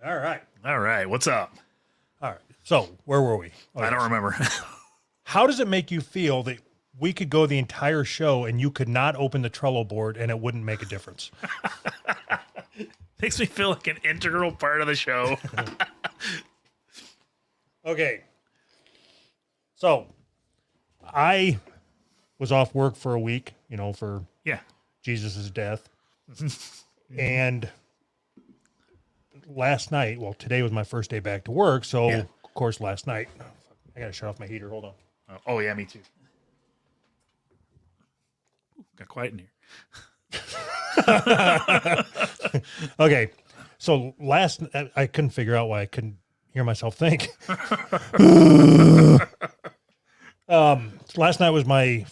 All right. All right. What's up? All right. So where were we? Oh, I don't yes. remember. How does it make you feel that we could go the entire show and you could not open the Trello board and it wouldn't make a difference? Makes me feel like an integral part of the show. Okay. So I was off work for a week, for Yeah. Jesus's death. And last night, well, today was my first day back to work. So, Yeah. of course, last night, I got to shut off my heater. Hold on. Oh, yeah, me too. Ooh, got quiet in here. Okay. So I couldn't figure out why I couldn't hear myself think. Last night was my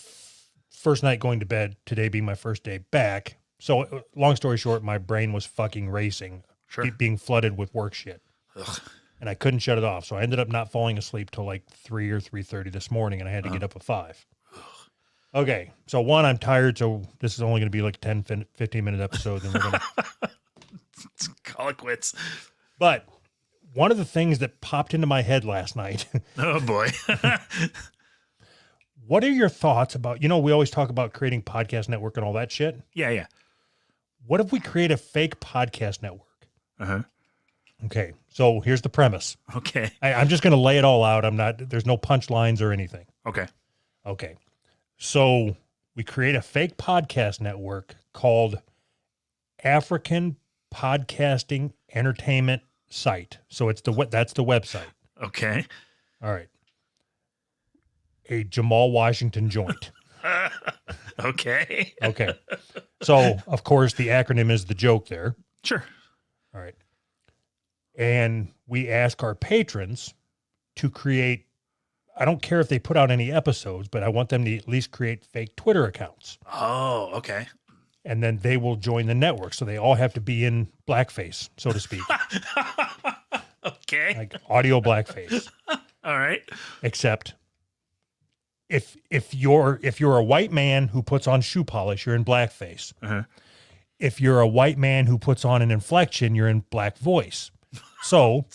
first night going to bed, today being my first day back. So long story short, my brain was fucking racing, Sure. being flooded with work shit. Ugh. And I couldn't shut it off. So I ended up not falling asleep till like 3 or 3:30 this morning, and I had to get up at 5. Okay. So one, I'm tired. So this is only going to be like 10, 15-minute episode. And we're going to, Call it quits. but one of the things that popped into my head last night, Oh, boy. what are your thoughts about, we always talk about creating podcast network and all that shit. Yeah. What if we create a fake podcast network? Uh-huh. Okay. So here's the premise. Okay. I'm just going to lay it all out. There's no punchlines or anything. Okay. Okay. So we create a fake podcast network called African Podcasting Entertainment Site. So that's the website. Okay. All right. A Jamal Washington joint. Okay. Okay. So, of course, the acronym is the joke there. Sure. All right. And we ask our patrons to create, I don't care if they put out any episodes, but I want them to at least create fake Twitter accounts. Oh, okay. And then they will join the network. So they all have to be in blackface, so to speak, Okay. like audio blackface. All right. Except if you're a white man who puts on shoe polish, you're in blackface. Uh-huh. If you're a white man who puts on an inflection, you're in black voice. So,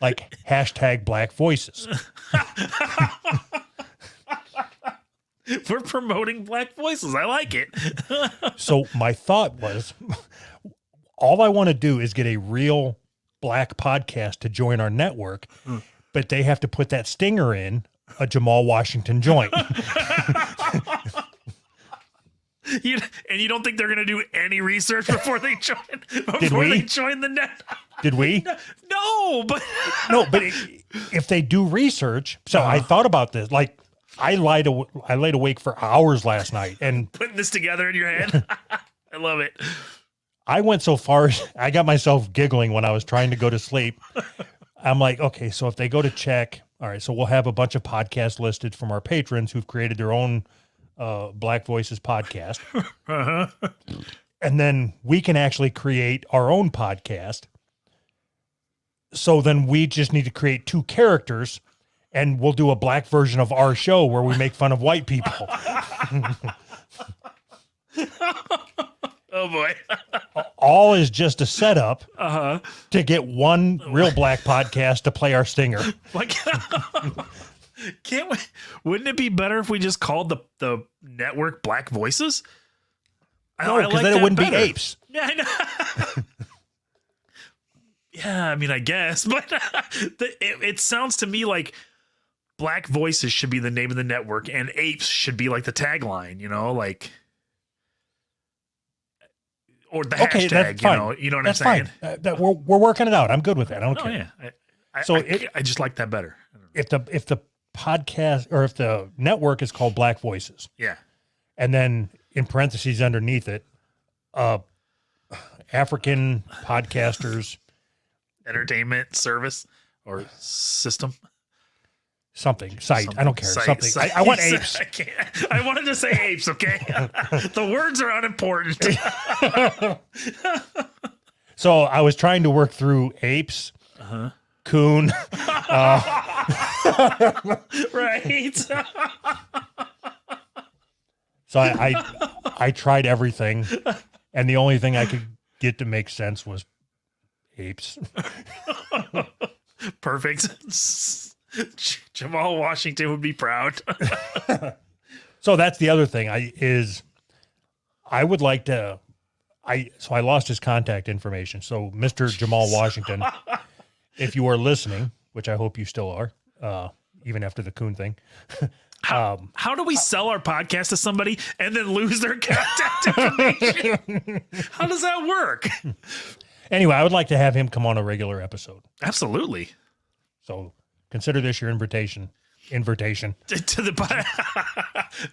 like hashtag black voices. We're promoting black voices. I like it. So my thought was, all I want to do is get a real black podcast to join our network, but they have to put that stinger in a Jamal Washington joint. You don't think they're going to do any research before they join the net? Did we? No, but No, but if they do research, so I thought about this. Like I laid awake for hours last night, and putting this together in your head. I love it. I went so far, I got myself giggling when I was trying to go to sleep. I'm like, okay, so if they go to check, all right, so we'll have a bunch of podcasts listed from our patrons who've created their own Black Voices podcast. Uh-huh. And then we can actually create our own podcast. So then we just need to create 2 characters, and we'll do a black version of our show where we make fun of white people. Oh boy. All is just a setup Uh-huh. to get one real black podcast to play our stinger. Like can't we? Wouldn't it be better if we just called the network Black Voices? No, because then it wouldn't be apes. Yeah, I know. Yeah, I mean, I guess, but it sounds to me like Black Voices should be the name of the network, and apes should be like the tagline, like, or the hashtag, that's fine. You know what That's I'm saying? fine. We're working it out. I'm good with that. I don't Oh care. yeah. So I just like that better. If the podcast or if the network is called Black Voices, Yeah. and then in parentheses underneath it, African podcasters, Entertainment service or system. something site. I don't care. Something. I want apes. I wanted to say apes. Okay. The words are unimportant. So I was trying to work through apes, coon. Right. So I tried everything, and the only thing I could get to make sense was apes. Perfect. Jamal Washington would be proud. So that's the other thing. I would like to. I lost his contact information. So Mr. Jamal Washington, if you are listening, which I hope you still are, even after the coon thing. How do we sell our podcast to somebody and then lose their contact information? How does that work? Anyway, I would like to have him come on a regular episode. Absolutely. So consider this your invitation. To the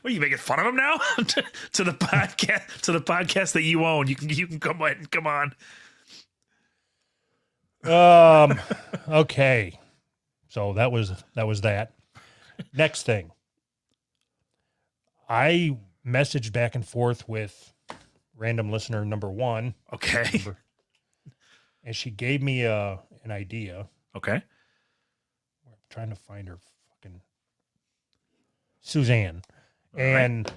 what are you making fun of him now? To the podcast that you own. You can come ahead and come on. Okay. So that was that. Next thing. I messaged back and forth with random listener number 1. Okay. And she gave me an idea. Okay. I'm trying to find her fucking Suzanne. And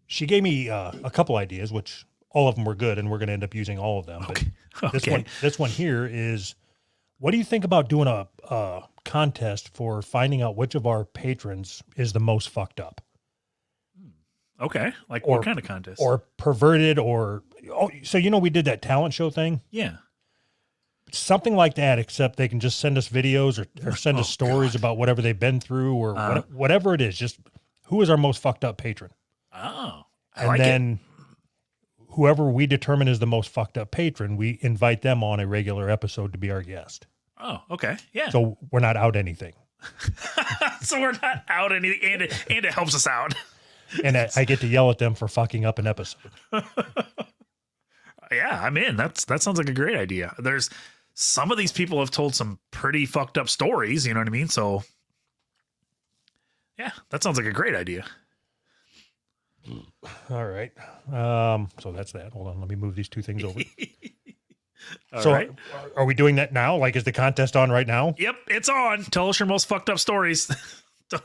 she gave me a couple ideas, which all of them were good, and we're going to end up using all of them. Okay. But this one here is, what do you think about doing a contest for finding out which of our patrons is the most fucked up? Okay. Like what kind of contest? Or perverted so we did that talent show thing? Yeah. Something like that, except they can just send us videos or send us stories about whatever they've been through or whatever it is. Just who is our most fucked up patron? Oh, And then whoever we determine is the most fucked up patron, we invite them on a regular episode to be our guest. Oh, okay. Yeah. So we're not out anything. So we're not out anything, and it helps us out. And I get to yell at them for fucking up an episode. Yeah, I'm in. That sounds like a great idea. There's some of these people have told some pretty fucked up stories, you know what I mean? So yeah, that sounds like a great idea. All right. So that's that. Hold on. Let me move these two things over. All right. Are we doing that now? Like, is the contest on right now? Yep, it's on. Tell us your most fucked up stories.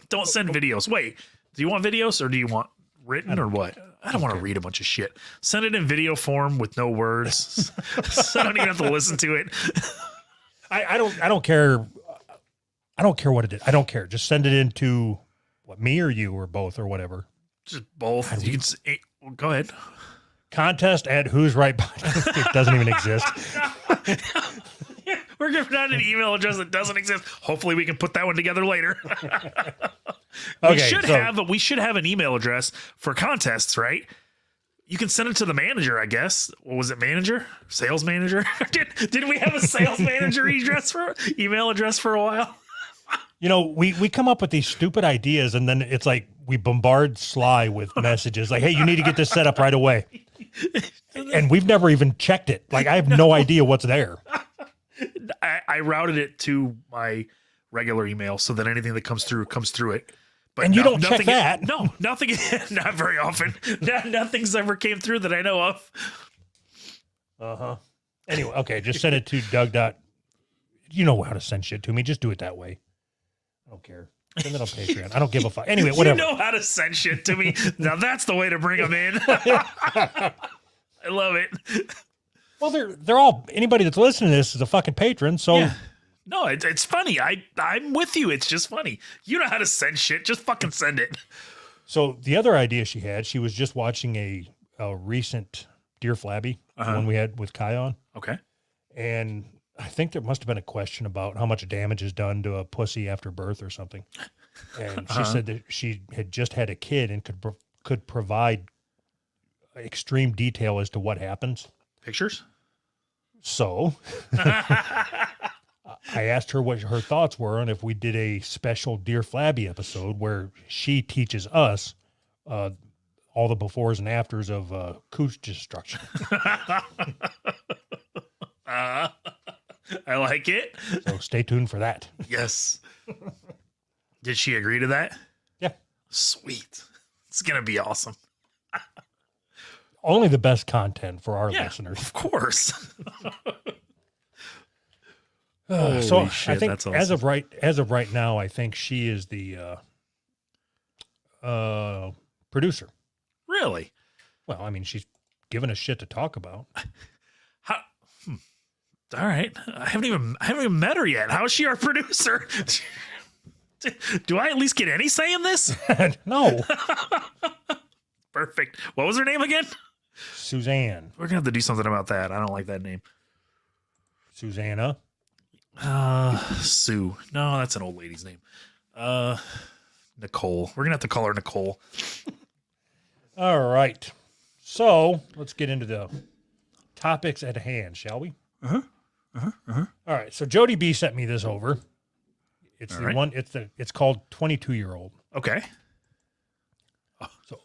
Don't send videos. Wait, do you want videos or do you want written or what? I don't want to read a bunch of shit. Send it in video form with no words. So I don't even have to listen to it. I don't care. I don't care what it is. I don't care. Just send it into me or you or both or whatever. Just both. You can go ahead. Contest at Who's Right. It doesn't even exist. Yeah, we're giving out an email address that doesn't exist. Hopefully we can put that one together later. We should have an email address for contests, right? You can send it to the manager, I guess. What was it, manager? Sales manager? Did we have a sales manager email address for a while? We come up with these stupid ideas and then it's like we bombard Sly with messages like, hey, you need to get this set up right away. And we've never even checked it. Like, I have no idea what's there. I routed it to my regular email so that anything that comes through it. But you don't check that. No, nothing. Not very often. Nothing's ever came through that I know of. Uh-huh. Anyway, okay, just send it to Doug. You know how to send shit to me. Just do it that way. I don't care. Send it on Patreon. I don't give a fuck. Anyway, whatever. You know how to send shit to me. Now that's the way to bring them in. I love it. Well, they're all, anybody that's listening to this is a fucking patron. So yeah. No, it's funny. I'm with you. It's just funny. You know how to send shit. Just fucking send it. So the other idea she had, she was just watching a recent Dear Flabby, the one we had with Kai on. Okay. And I think there must have been a question about how much damage is done to a pussy after birth or something. And she said that she had just had a kid and could provide extreme detail as to what happens. Pictures? So I asked her what her thoughts were and if we did a special Dear Flabby episode where she teaches us all the befores and afters of cooch destruction. I like it. So stay tuned for that. Yes. Did she agree to that? Yeah. Sweet. It's going to be awesome. Only the best content for our listeners. Of course. So shit, I think that's as of right now, I think she is the producer. Really? Well, I mean, she's given us shit to talk about. All right. I haven't even met her yet. How is she our producer? Do I at least get any say in this? No. Perfect. What was her name again? Suzanne. We're gonna have to do something about that. I don't like that name. Susanna. Sue. No, that's an old lady's name. Nicole. We're gonna have to call her Nicole. All right. So let's get into the topics at hand, shall we? All right. So Jody B sent me this over. It's All the right. one. It's called 22-year-old. Okay. So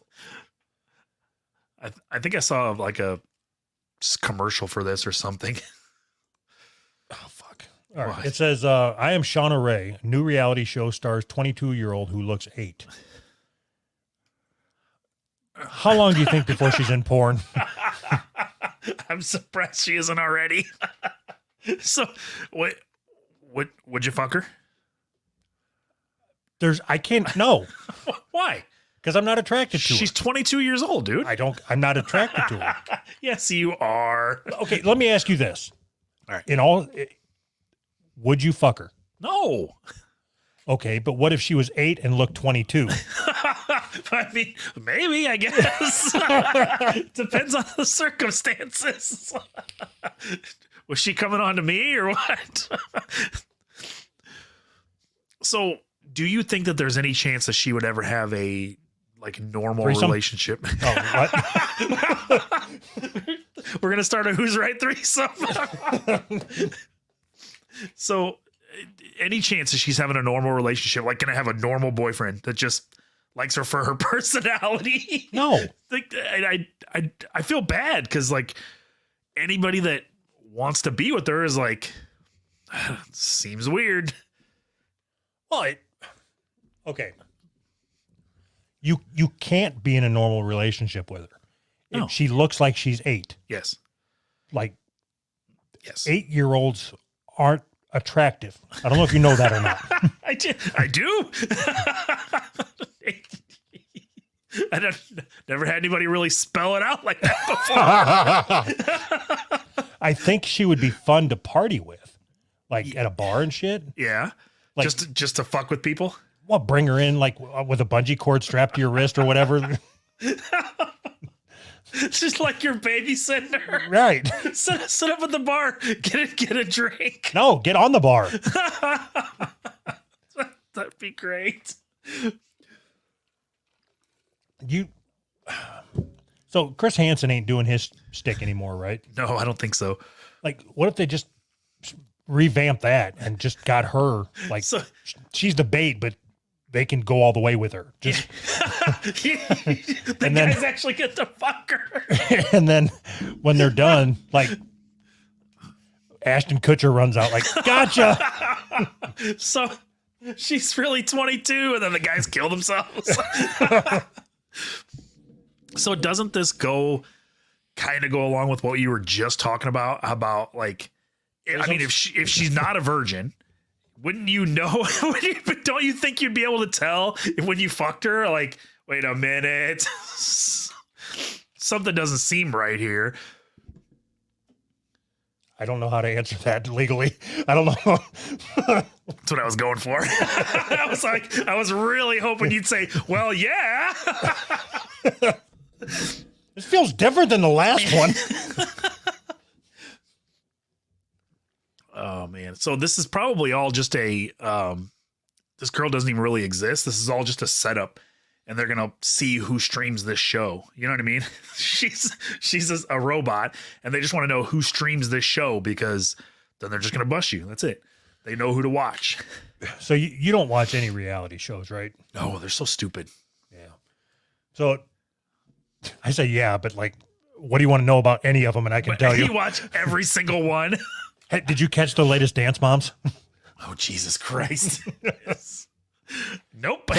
I think I saw like a commercial for this or something. oh fuck. All right. What? It says, "I am Shauna Ray. New reality show stars 22-year-old who looks 8." How long do you think before she's in porn? I'm surprised she isn't already. So, would you fuck her? I can't. No, Why? because I'm not attracted to She's her. 22 years old, dude. I'm not attracted to her. Yes, you are. Okay, let me ask you this. All right. Would you fuck her? No. Okay, but what if she was 8 and looked 22? I mean, maybe, I guess. Depends on the circumstances. Was she coming on to me or what? So, do you think that there's any chance that she would ever have a normal Threesome? relationship? Oh, what? We're gonna start a Who's Right threesome. So, any chance that she's having a normal relationship, like gonna have a normal boyfriend that just likes her for her personality? No. Like, I feel bad because like anybody that wants to be with her is like seems weird. Well, okay. You can't be in a normal relationship with her. No. She looks like she's 8. Yes. Like Yes. 8-year-olds aren't attractive. I don't know if you know that or not. I do. I never had anybody really spell it out like that before. I think she would be fun to party with, like at a bar and shit. Yeah. Like- just to fuck with people. Well, bring her in like with a bungee cord strapped to your wrist or whatever. Just like you're babysitting her. Right. Sit up at the bar. Get a drink. No, get on the bar. That'd be great. So Chris Hansen ain't doing his stick anymore, right? No, I don't think so. Like, what if they just revamp that and just got her like So- she's the bait, but they can go all the way with her. Just The And then- guys actually get to fuck her. and then when they're done, like Ashton Kutcher runs out like, gotcha. So she's really 22, and then the guys kill themselves. So doesn't this kind of go along with what you were just talking about like, I mean, if she's not a virgin, wouldn't you know? But don't you think you'd be able to tell when you fucked her? Like, wait a minute, something doesn't seem right here. I don't know how to answer that legally. I don't know. That's what I was going for. I was really hoping you'd say, well, yeah. This feels different than the last one. Oh man. So this is probably all just this girl doesn't even really exist. This is all just a setup, and they're gonna see who streams this show. You know what I mean? she's a robot, and they just want to know who streams this show, because then they're just gonna bust you. That's it. They know who to watch. So you don't watch any reality shows, right? No, they're so stupid. Yeah. So I say, yeah, but like, what do you want to know about any of them? And I can tell You you. watch every single one. Hey, did you catch the latest Dance Moms? Oh, Jesus Christ. Yes. Nope.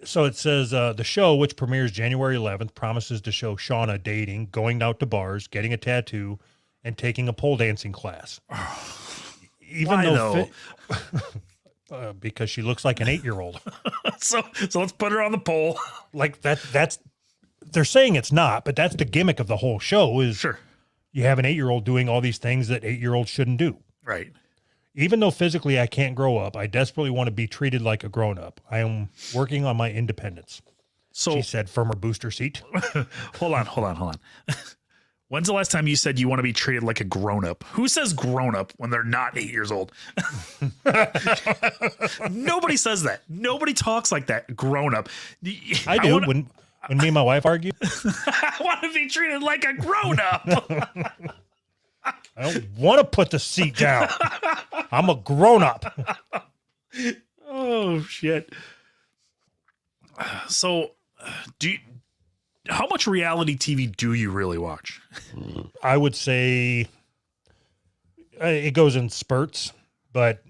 So it says the show, which premieres January 11th, promises to show Shauna dating, going out to bars, getting a tattoo, and taking a pole dancing class. Even Why, though because she looks like an 8-year-old. So let's put her on the pole. Like that's they're saying it's not, but that's the gimmick of the whole show is Sure. you have an 8-year-old doing all these things that 8-year-olds shouldn't do. Right. Even though physically I can't grow up, I desperately want to be treated like a grown-up. I am working on my independence. So She said from her booster seat. hold on. When's the last time you said you want to be treated like a grown-up? Who says grown-up when they're not 8 years old? Nobody says that. Nobody talks like that. Grown-up. I do. When me and my wife argue. I want to be treated like a grown-up. I don't want to put the seat down. I'm a grown-up. Oh, shit. So, how much reality TV do you really watch? I would say it goes in spurts, but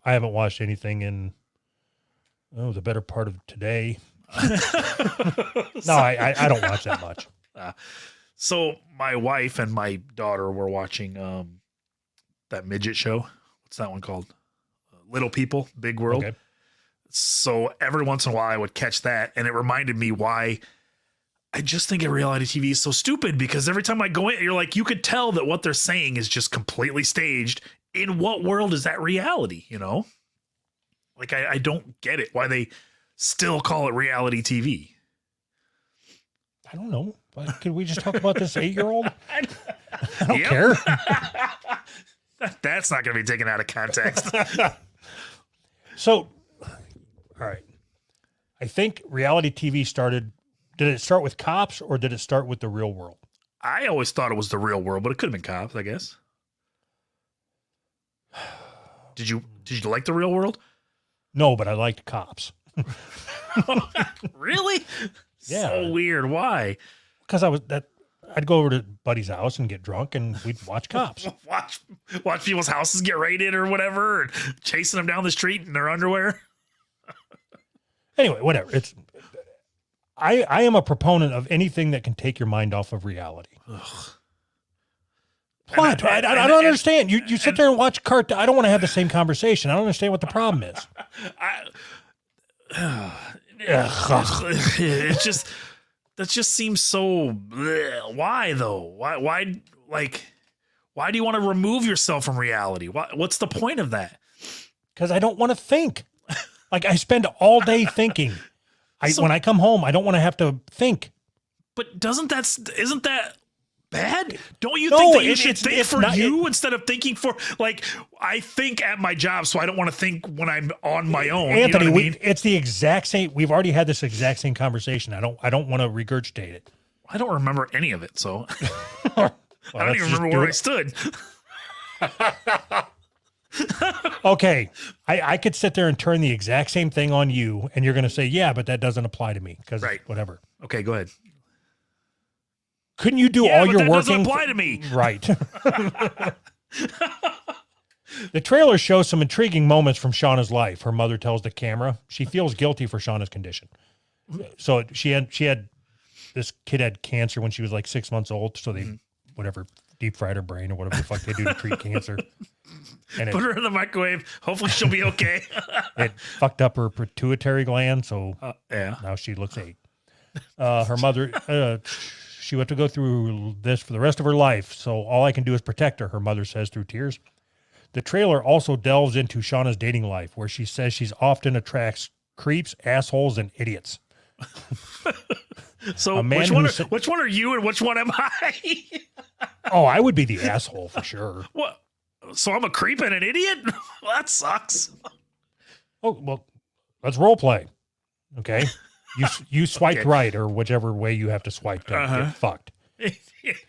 I haven't watched anything in the better part of today. No, I don't watch that much. So my wife and my daughter were watching that midget show. What's that one called? Little People, Big World. Okay. So every once in a while I would catch that, and it reminded me why I just think reality TV is so stupid, because every time I go in, you're like, you could tell that what they're saying is just completely staged. In what world is that reality? You know, like I don't get it why they still call it reality TV. I don't know. But could we just talk about this 8-year-old? I don't care. That's not going to be taken out of context. So, all right. I think reality TV started. Did it start with Cops or did it start with the real world? I always thought it was the real world, but it could have been Cops, I guess. Did you like the real world? No, but I liked Cops. Really? Yeah. So weird. Why? Because I'd go over to Buddy's house and get drunk and we'd watch Cops. watch people's houses get raided or whatever, and chasing them down the street in their underwear. Anyway, whatever. I am a proponent of anything that can take your mind off of reality. Ugh. What? I don't understand. You sit there and watch cartoon. I don't want to have the same conversation. I don't understand what the problem is. It's just, that just seems so bleh. Why though? Why do you want to remove yourself from reality? What's the point of that? Because I don't want to think. Like, I spend all day thinking. When I come home, I don't want to have to think. But isn't that bad? Don't you think that you should think for you instead of thinking for, like, I think at my job, so I don't want to think when I'm on my own. Anthony, you know what I mean? It's the exact same. We've already had this exact same conversation. I don't want to regurgitate it. I don't remember any of it, so I don't even remember where I stood. Okay, I could sit there and turn the exact same thing on you, and you're going to say, yeah, but that doesn't apply to me because whatever. Okay, go ahead. Couldn't you do all your working? Doesn't apply to me. Right. The trailer shows some intriguing moments from Shauna's life. Her mother tells the camera she feels guilty for Shauna's condition. So she had this kid had cancer when she was like 6 months old. So they whatever deep fried her brain or whatever the fuck they do to treat cancer. And put her in the microwave. Hopefully she'll be okay. It fucked up her pituitary gland, so now she looks 8. Her mother, she would have to go through this for the rest of her life, so all I can do is protect her, her mother says through tears. The trailer also delves into Shauna's dating life, where she says she's often attracts creeps, assholes, and idiots. So which one are you and which one am I? Oh, I would be the asshole for sure. What? So I'm a creep and an idiot? Well, that sucks. Oh, well, let's role play. Okay. You swiped right, or whichever way you have to swipe to get fucked.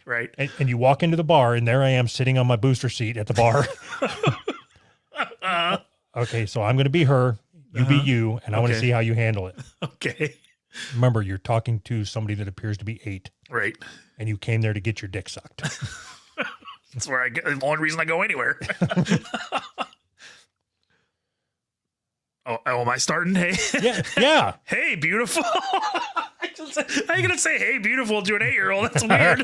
Right. And you walk into the bar, and there I am sitting on my booster seat at the bar. Okay, so I'm going to be her, you be you, and I want to see how you handle it. Okay. Remember, you're talking to somebody that appears to be 8. Right. And you came there to get your dick sucked. That's where the only reason I go anywhere. Oh, am I starting? Hey. Yeah. Hey, beautiful. How are you going to say, hey, beautiful to an 8-year-old? That's weird.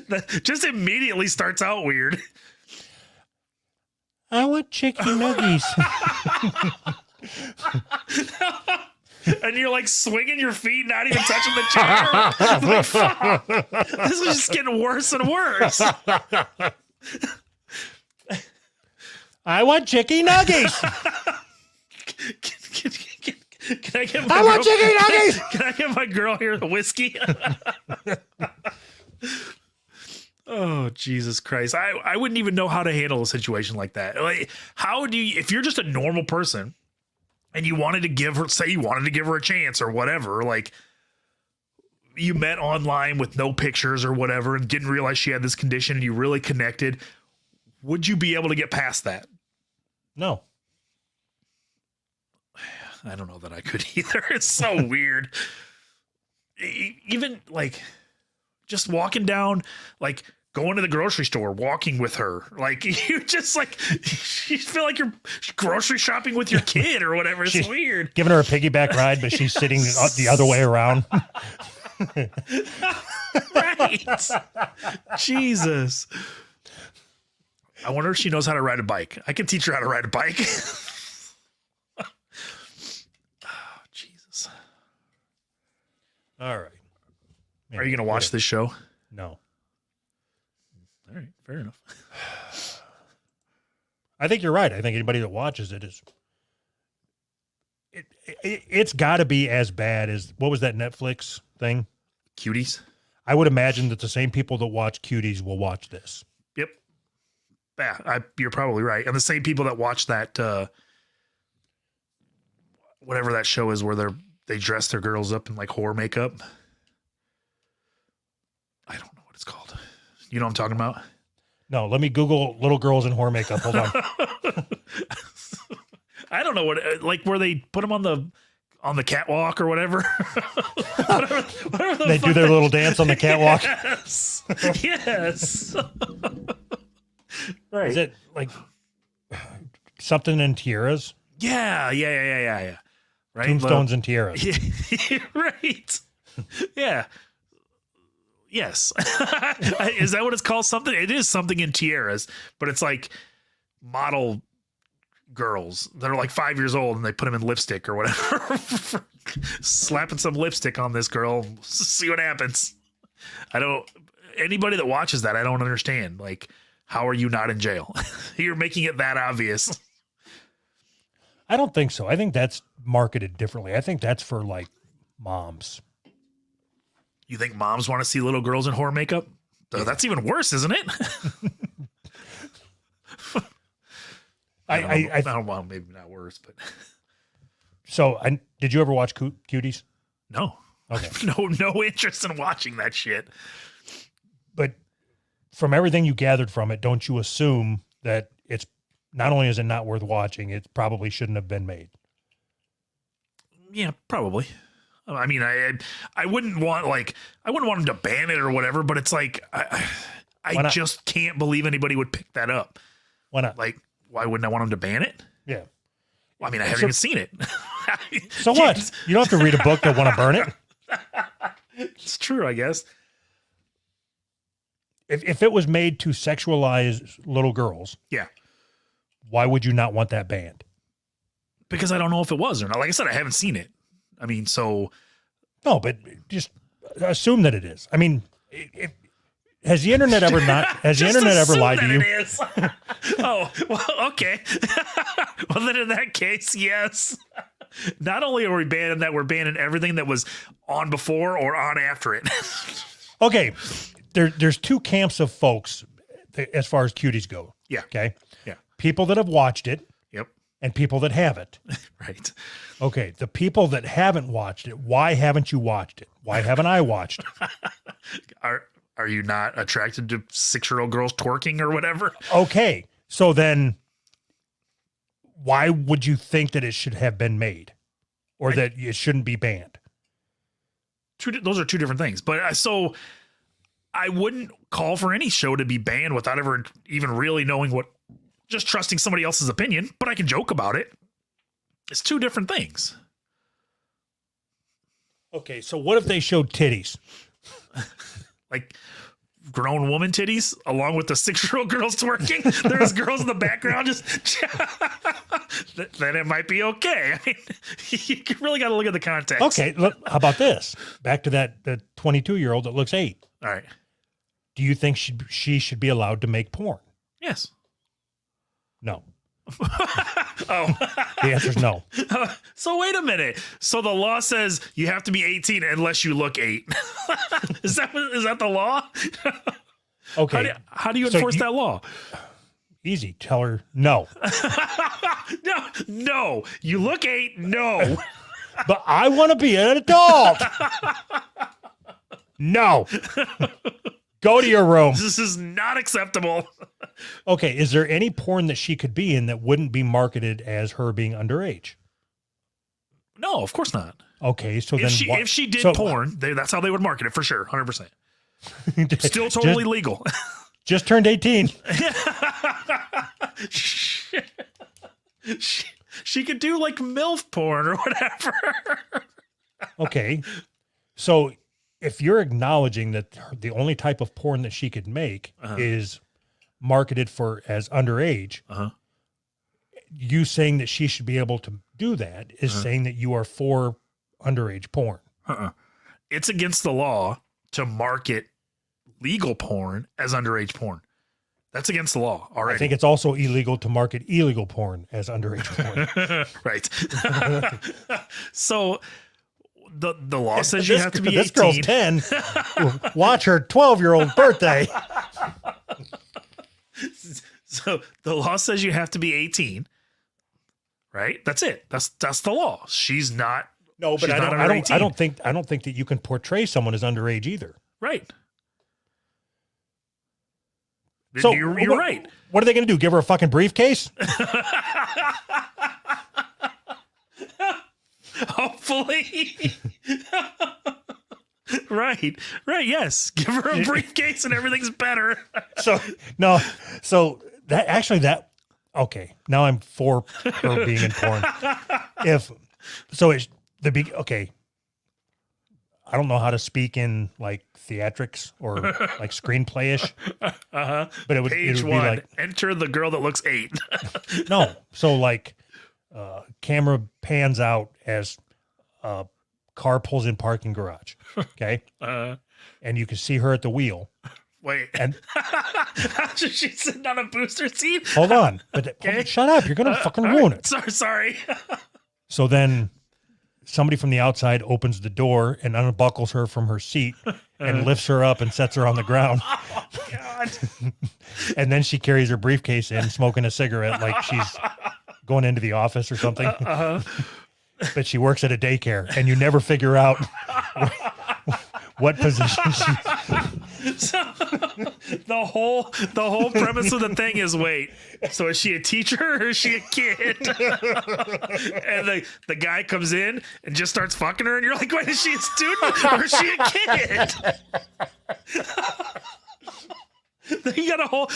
That just immediately starts out weird. I want chicken nuggies. and you're like swinging your feet, not even touching the chair. Like, fuck. This is just getting worse and worse. I want chicken nuggets. Can I get I want chicken nuggets. Can I get my girl here the whiskey? Oh, Jesus Christ. I wouldn't even know how to handle a situation like that. Like, how do you, if you're just a normal person and you wanted to give her, say you wanted to give her a chance or whatever, like you met online with no pictures or whatever and didn't realize she had this condition and you really connected, would you be able to get past that? No. I don't know that I could either. It's so weird. Even like just walking down, like going to the grocery store, walking with her, like you just like you feel like you're grocery shopping with your kid or whatever. It's She's weird. Giving her a piggyback ride, but she's sitting the other way around. Right. Jesus. I wonder if she knows how to ride a bike. I can teach her how to ride a bike. Oh, Jesus. All right. Are you going to watch this show? No. All right. Fair enough. I think you're right. I think anybody that watches it is. It's got to be as bad as what was that Netflix thing? Cuties. I would imagine that the same people that watch Cuties will watch this. Yep. Yeah, you're probably right. And the same people that watch that, whatever that show is where they dress their girls up in like horror makeup. I don't know what it's called. You know what I'm talking about? No, let me Google little girls in horror makeup. Hold on. I don't know what, like where they put them on the catwalk or whatever. whatever They do their little dance on the catwalk. Yes. Yes. Right. Is it like something in tiaras? Yeah. Right. Tombstones and tiaras. Right. Yeah. Yes. Is that what it's called? Something? It is something in tiaras, but it's like model girls that are like 5 years old and they put them in lipstick or whatever. Slapping some lipstick on this girl. See what happens. Anybody that watches that, I don't understand. Like, how are you not in jail? You're making it that obvious. I don't think so. I think that's marketed differently. I think that's for like moms. You think moms want to see little girls in horror makeup? Yeah. That's even worse, isn't it? I don't want, maybe not worse, but. So did you ever watch Cuties? No. Okay. No interest in watching that shit. But from everything you gathered from it, don't you assume that it's not only is it not worth watching, it probably shouldn't have been made? Yeah, probably. I mean, I wouldn't want them to ban it or whatever, but it's like I just can't believe anybody would pick that up. Why not? Like, why wouldn't I want them to ban it? Yeah. Well, I mean, I haven't even seen it. So what? You don't have to read a book that want to burn it. It's true, I guess. If it was made to sexualize little girls, yeah, why would you not want that banned? Because I don't know if it was or not. Like I said, I haven't seen it. I mean, so no, but just assume that it is. I mean, has the internet ever not? Has the internet ever lied to you? It is. Oh, well, okay. Well, then in that case, yes. Not only are we banning that, we're banning everything that was on before or on after it. Okay, there's two camps of folks as far as Cuties go. Yeah. Okay. Yeah. People that have watched it. Yep. And people that haven't. Right. Okay, the people that haven't watched it, why haven't you watched it? Why haven't I watched it? Are you not attracted to 6-year-old girls twerking or whatever? Okay, so then why would you think that it should have been made or that it shouldn't be banned? Those are two different things. But so I wouldn't call for any show to be banned without ever even really knowing just trusting somebody else's opinion, but I can joke about it. It's two different things. Okay, so what if they showed titties? Like grown woman titties along with the 6-year-old girls twerking. There's girls in the background just then it might be okay. I mean, you really got to look at the context. Okay, look, how about this? Back to the 22-year-old that looks 8. All right. Do you think she should be allowed to make porn? Yes. No. Oh. The answer is no. So wait a minute. So the law says you have to be 18 unless you look 8. Is that the law? Okay. How do you enforce that law? Easy. Tell her no. No. You look 8. No. But I want to be an adult. No. Go to your room. This is not acceptable. Okay. Is there any porn that she could be in that wouldn't be marketed as her being underage? No, of course not. Okay. So if she did porn, that's how they would market it for sure. 100%. Still totally legal. Just turned 18. She could do like MILF porn or whatever. Okay. So if you're acknowledging that the only type of porn that she could make is marketed for as underage, you saying that she should be able to do that is saying that you are for underage porn. It's against the law to market legal porn as underage porn. That's against the law already. I think it's also illegal to market illegal porn as underage porn. Right. So the law says you have to be 18. This girl's 10. Watch her 12-year-old birthday. So the law says you have to be 18. Right? That's it. That's the law. She's not. No, but I don't think that you can portray someone as underage either. Right. So you're right. What are they going to do? Give her a fucking briefcase? Hopefully. Right. Yes. Give her a briefcase and everything's better. Okay. Now I'm for her being in porn. Okay. I don't know how to speak in like theatrics or like screenplay-ish. But it would Page be 1, like, enter the girl that looks 8. no. So like camera pans out as a car pulls in parking garage. Okay. And you can see her at the wheel. Wait. And she's sitting on a booster seat? hold on. Shut up. You're going to fucking ruin it. Sorry. So then somebody from the outside opens the door and unbuckles her from her seat and lifts her up and sets her on the ground. Oh, God. And then she carries her briefcase in, smoking a cigarette like she's going into the office or something. But she works at a daycare, and you never figure out what position she's. So, the whole premise of the thing is, wait, so is she a teacher or is she a kid? And the guy comes in and just starts fucking her, and you're like, wait, is she a student or is she a kid? You got a whole.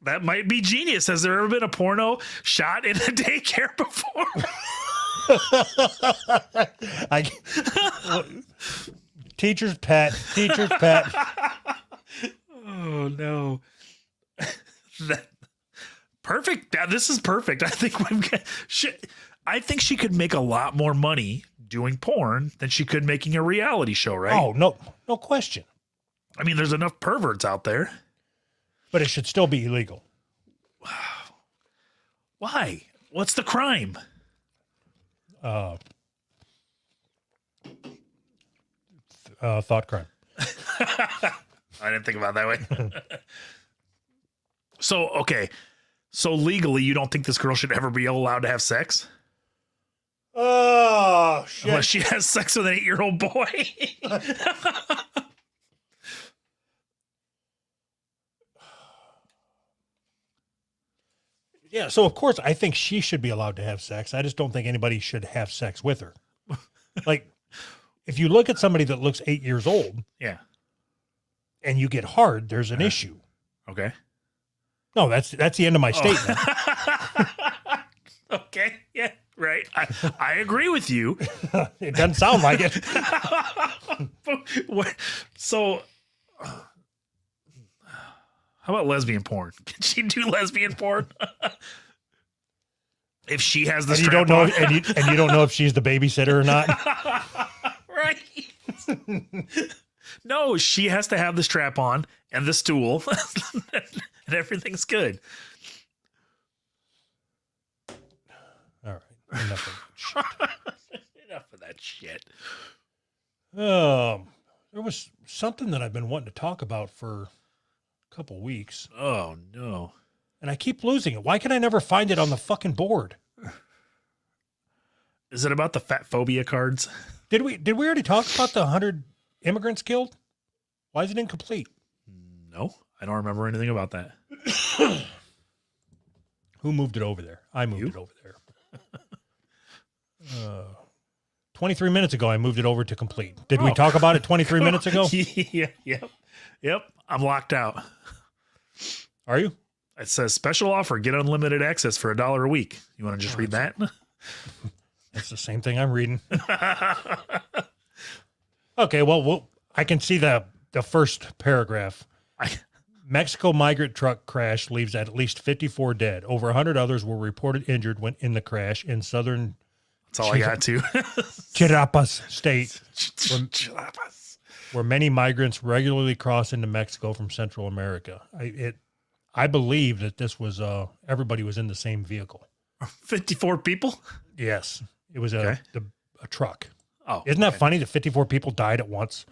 That might be genius. Has there ever been a porno shot in a daycare before? Teacher's pet. Oh no. Perfect. This is perfect. I think she could make a lot more money doing porn than she could making a reality show, right? Oh, no question. I mean, there's enough perverts out there. But it should still be illegal. Why? What's the crime? Thought crime. I didn't think about it that way. So, okay. So legally, you don't think this girl should ever be allowed to have sex? Oh, shit. Unless she has sex with an 8-year-old boy. Yeah, so of course I think she should be allowed to have sex. I just don't think anybody should have sex with her. Like, if you look at somebody that looks 8 years old, yeah, and you get hard, there's an issue. Okay. No, that's the end of my statement. Okay. Yeah. Right. I agree with you. It doesn't sound like it. So How about lesbian porn? Can she do lesbian porn? If she has the and you strap don't know, on. and you don't know if she's the babysitter or not. Right. No, she has to have the strap on and the stool, and everything's good. All right, enough of that shit. Enough of that shit. There was something that I've been wanting to talk about for a couple weeks, Oh no. and I keep losing it. Why can I never find it on the fucking board? Is it about the fat phobia cards? Did we already talk about the 100 immigrants killed? Why is it incomplete? No, I don't remember anything about that. Who moved it over there? I moved it over there. 23 minutes ago, I moved it over to complete. Did we talk about it 23 minutes ago? Yep. I'm locked out. Are you? It says special offer, get unlimited access for $1 a week. You want to just read that? It's the same thing I'm reading. Okay, well, I can see the first paragraph. Mexico migrant truck crash leaves at least 54 dead. Over 100 others were reported injured when in the crash in southern That's all I got to. Chiapas state, where many migrants regularly cross into Mexico from Central America. I believe that this was everybody was in the same vehicle. 54 people? Yes, it was a truck. Oh, isn't that funny that 54 people died at once?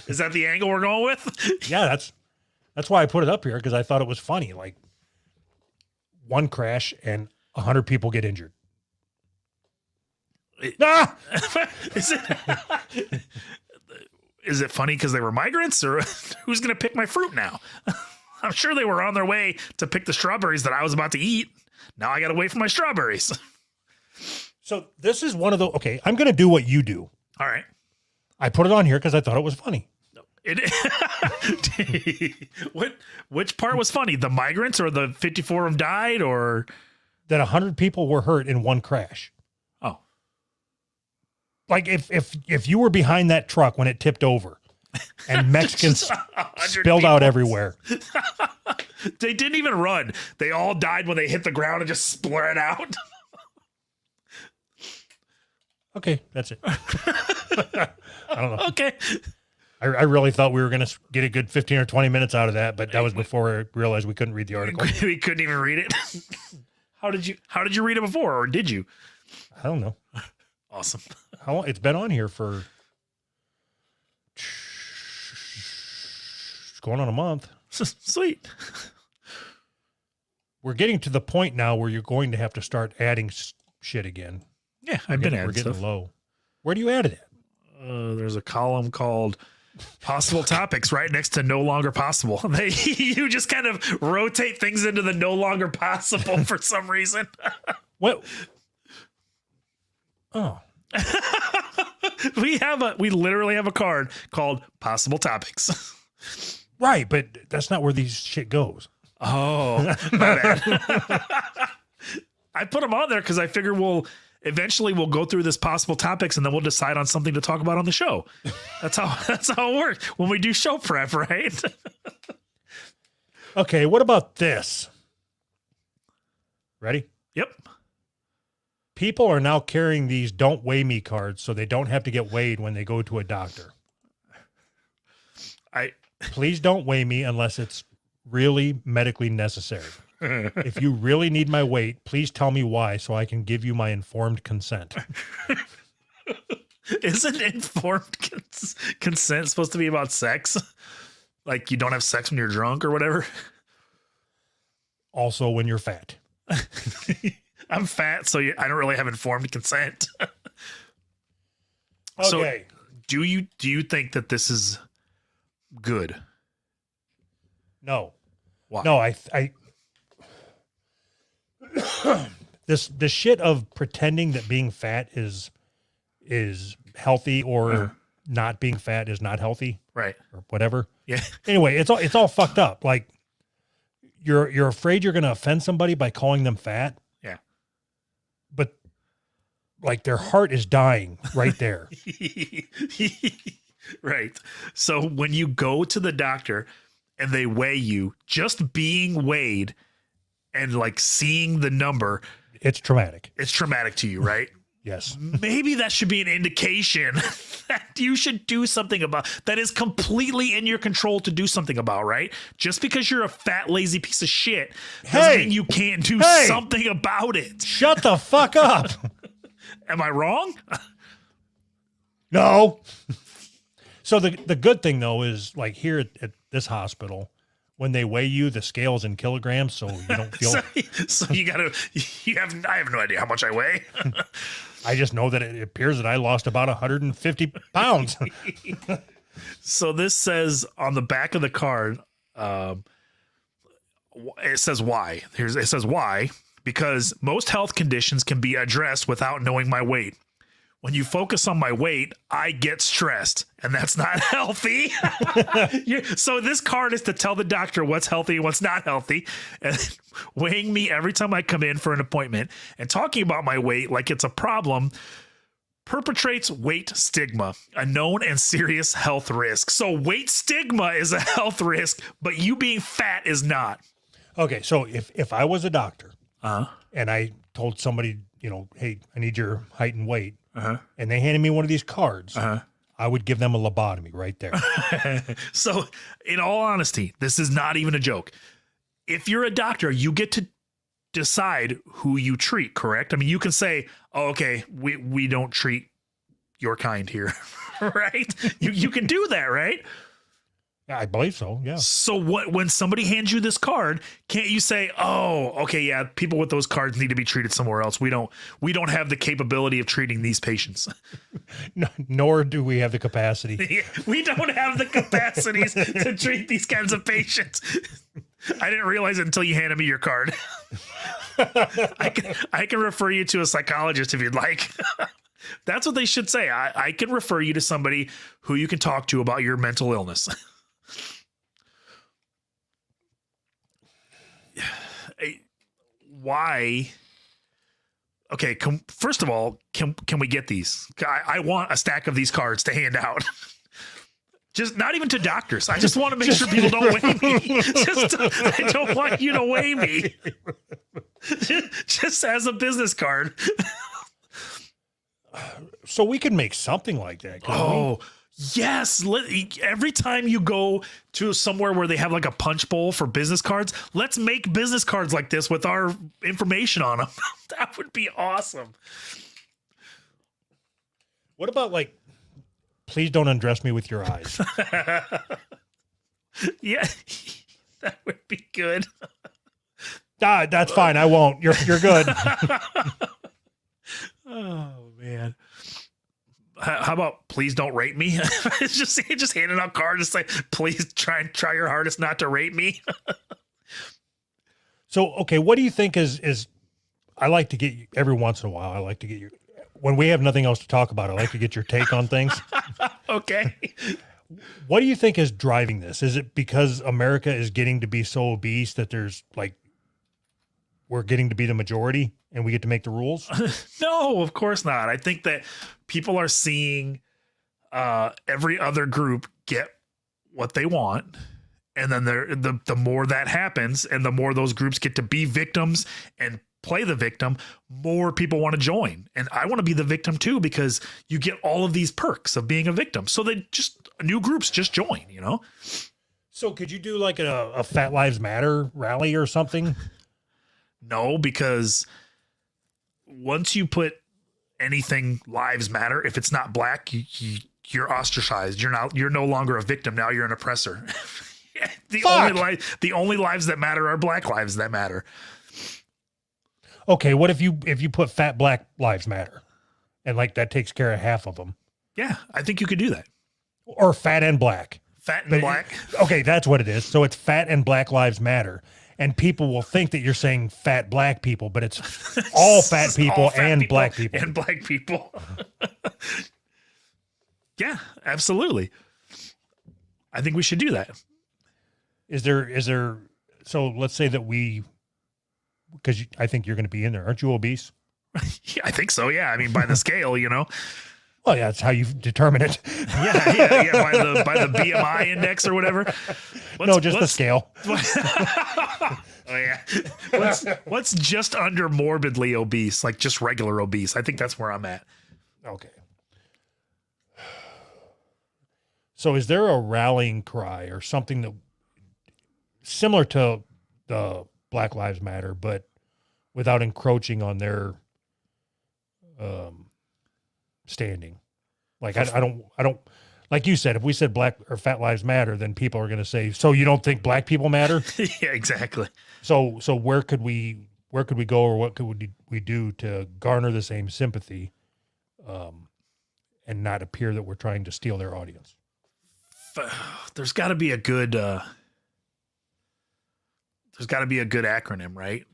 Is that the angle we're going with? Yeah, that's why I put it up here, because I thought it was funny. Like, one crash and 100 people get injured. Is it funny because they were migrants, or who's going to pick my fruit now? I'm sure they were on their way to pick the strawberries that I was about to eat. Now I got to wait for my strawberries. So this is one of the, okay, I'm going to do what you do. All right. I put it on here because I thought it was funny. Which part was funny? The migrants or the 54 of them died, or that 100 people were hurt in one crash? Oh, like if you were behind that truck when it tipped over and Mexicans spilled out everywhere. They didn't even run. They all died when they hit the ground and just spread out. Okay, that's it. I don't know. Okay. I really thought we were going to get a good 15 or 20 minutes out of that, but that was before I realized we couldn't read the article. We couldn't even read it. How did you read it before, or did you? I don't know. Awesome. How long? It's been on here for it's going on a month. Sweet. We're getting to the point now where you're going to have to start adding shit again. Yeah, We're getting stuff. low. Where do you add it at? There's a column called possible topics right next to no longer possible. You just kind of rotate things into the no longer possible for some reason. What? Oh, we literally have a card called possible topics. right. But that's not where these shit goes. Oh, my bad. I put them on there because I figure eventually we'll go through this possible topics and then we'll decide on something to talk about on the show. That's how it works when we do show prep, right? Okay, what about this? Ready? Yep. People are now carrying these "Don't Weigh Me" cards so they don't have to get weighed when they go to a doctor. Please don't weigh me unless it's really medically necessary. If you really need my weight, please tell me why so I can give you my informed consent. Isn't informed consent supposed to be about sex? Like you don't have sex when you're drunk or whatever? Also when you're fat. I'm fat, so I don't really have informed consent. Okay. So do you think that this is good? No. Why? No, I the shit of pretending that being fat is healthy or not being fat is not healthy, right? Or whatever. Yeah. Anyway, it's all fucked up. Like you're afraid you're going to offend somebody by calling them fat. Yeah. But like their heart is dying right there. Right. So when you go to the doctor and they weigh you, just being weighed and like seeing the number, it's traumatic. It's traumatic to you, right? Yes. Maybe that should be an indication that you should do something about that is completely in your control to do something about, right? Just because you're a fat, lazy piece of shit doesn't mean you can't do something about it. Shut the fuck up. Am I wrong? No. So the good thing though is like here at this hospital, when they weigh you, the scale's in kilograms, so you don't feel. So I have no idea how much I weigh. I just know that it appears that I lost about 150 pounds. So this says on the back of the card, it says why. It says why, because most health conditions can be addressed without knowing my weight. When you focus on my weight, I get stressed, and that's not healthy. So this card is to tell the doctor what's healthy and what's not healthy, and weighing me every time I come in for an appointment and talking about my weight like it's a problem perpetrates weight stigma, a known and serious health risk. So weight stigma is a health risk, but you being fat is not. Okay, so if I was a doctor and I told somebody, hey, I need your height and weight, and they handed me one of these cards, I would give them a lobotomy right there. So, in all honesty, this is not even a joke. If you're a doctor, you get to decide who you treat, correct? I mean, you can say, oh, okay, we don't treat your kind here, right? You can do that, right? I believe so, yeah. So when somebody hands you this card, can't you say, "Oh, okay, yeah, people with those cards need to be treated somewhere else. We don't have the capability of treating these patients." No, nor do we have the capacity. We don't have the capacities to treat these kinds of patients. I didn't realize it until you handed me your card. I can refer you to a psychologist if you'd like. That's what they should say. I can refer you to somebody who you can talk to about your mental illness. Why? Okay, first of all, can we get these? I want a stack of these cards to hand out. Just not even to doctors. I just want to make sure people don't weigh me. I don't want you to weigh me. Just as a business card. So we can make something like that. Oh, yes. Every time you go to somewhere where they have like a punch bowl for business cards, let's make business cards like this with our information on them. That would be awesome. What about like, please don't undress me with your eyes? Yeah, that would be good. That's fine. I won't. You're good. Oh man. How about please don't rape me? It's just handing out cards and say, please try your hardest not to rape me. So, okay, what do you think is I like to get you every once in a while. I like to get you when we have nothing else to talk about. I like to get your take on things. Okay. What do you think is driving this? Is it because America is getting to be so obese that there's like, we're getting to be the majority and we get to make the rules? No, of course not. I think that people are seeing every other group get what they want. And then the more that happens and the more those groups get to be victims and play the victim, more people want to join. And I want to be the victim too, because you get all of these perks of being a victim. So new groups just join, So could you do like a Fat Lives Matter rally or something? No, because once you put anything lives matter, if it's not black, you're ostracized. You're no longer a victim. Now you're an oppressor. The only lives that matter are black lives that matter. Okay, what if you put Fat Black Lives Matter, and like that takes care of half of them? Yeah, I think you could do that. Or Fat and Black. Fat and Black. Okay, that's what it is. So it's Fat and Black Lives Matter, and people will think that you're saying fat black people, but it's all fat people all fat and people black people and black people. Yeah, absolutely. I think we should do that. Is there? So let's say that because I think you're going to be in there. Aren't you obese? Yeah, I think so. Yeah. I mean, by the scale, Well, yeah, that's how you determine it. Yeah. By the BMI index or whatever. No, just the scale. Oh yeah. What's just under morbidly obese, like just regular obese? I think that's where I'm at. Okay. So is there a rallying cry or something that similar to the Black Lives Matter, but without encroaching on their standing? Like I don't like you said, if we said Black or Fat Lives Matter, then people are going to say, so you don't think black people matter? Yeah, exactly. So where could we go, or what could we do to garner the same sympathy, and not appear that we're trying to steal their audience? There's got to be a good acronym, right?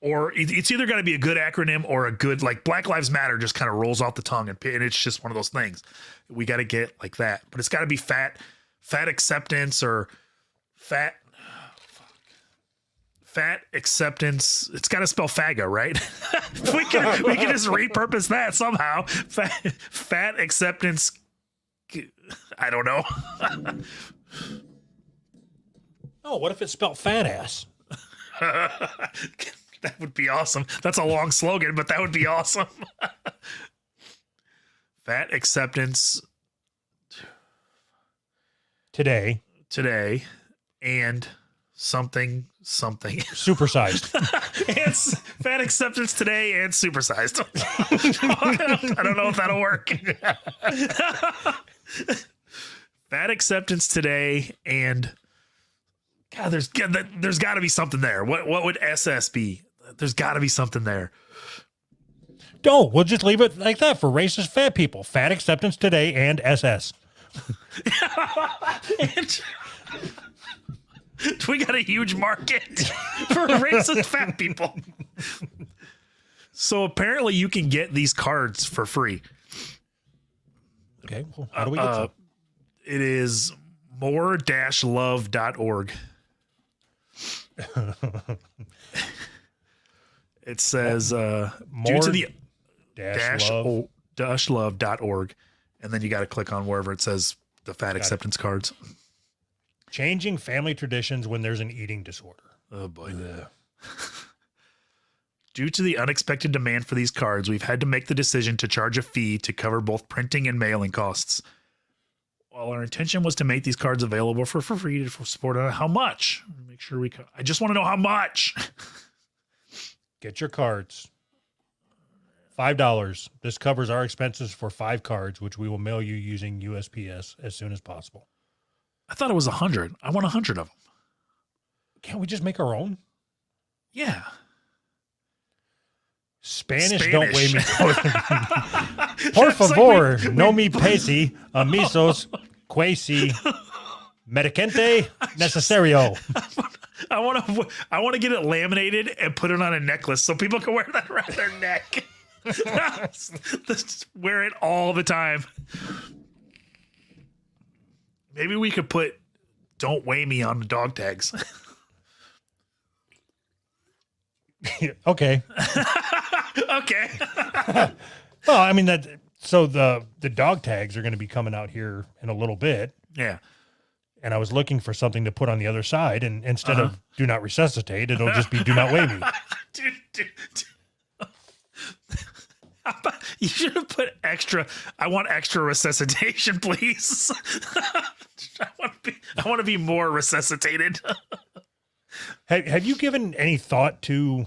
Or it's either got to be a good acronym or a good, like Black Lives Matter just kind of rolls off the tongue and it's just one of those things. We got to get like that, but it's got to be fat acceptance or fat acceptance. It's got to spell FAGA, right? we can just repurpose that somehow. Fat acceptance. I don't know. Oh, what if it's spelled fat ass? That would be awesome. That's a long slogan, but that would be awesome. Fat acceptance today and something. Supersized. And fat acceptance today and supersized. I don't know if that'll work. Fat acceptance today and God, there's got to be something there. What would SS be? There's got to be something there. No, we'll just leave it like that for racist fat people. Fat acceptance today and SS. We got a huge market for racist fat people. So apparently you can get these cards for free. Okay, well, how do we get some? It is more-love.org. It says due to the love.org, and then you got to click on wherever it says the fat acceptance cards. Changing family traditions when there's an eating disorder. Oh boy. Yeah. Due to the unexpected demand for these cards, we've had to make the decision to charge a fee to cover both printing and mailing costs. While our intention was to make these cards available for free to support, how much? Make sure I just want to know how much. Get your cards. $5. This covers our expenses for 5 cards, which we will mail you using USPS as soon as possible. I thought it was 100. I want 100 of them. Can't we just make our own? Yeah. Spanish. Don't weigh me. Por favor, like no me pesi, amisos, quasi, medicante necesario. I want to get it laminated and put it on a necklace so people can wear that around their neck. Just wear it all the time. Maybe we could put "Don't weigh me" on the dog tags. Okay. Okay. Well, I mean so the dog tags are going to be coming out here in a little bit. Yeah. And I was looking for something to put on the other side, and instead of "do not resuscitate," it'll just be "do not weigh me." Dude. You should have put extra. I want extra resuscitation, please. I want to be more resuscitated. Have you given any thought to,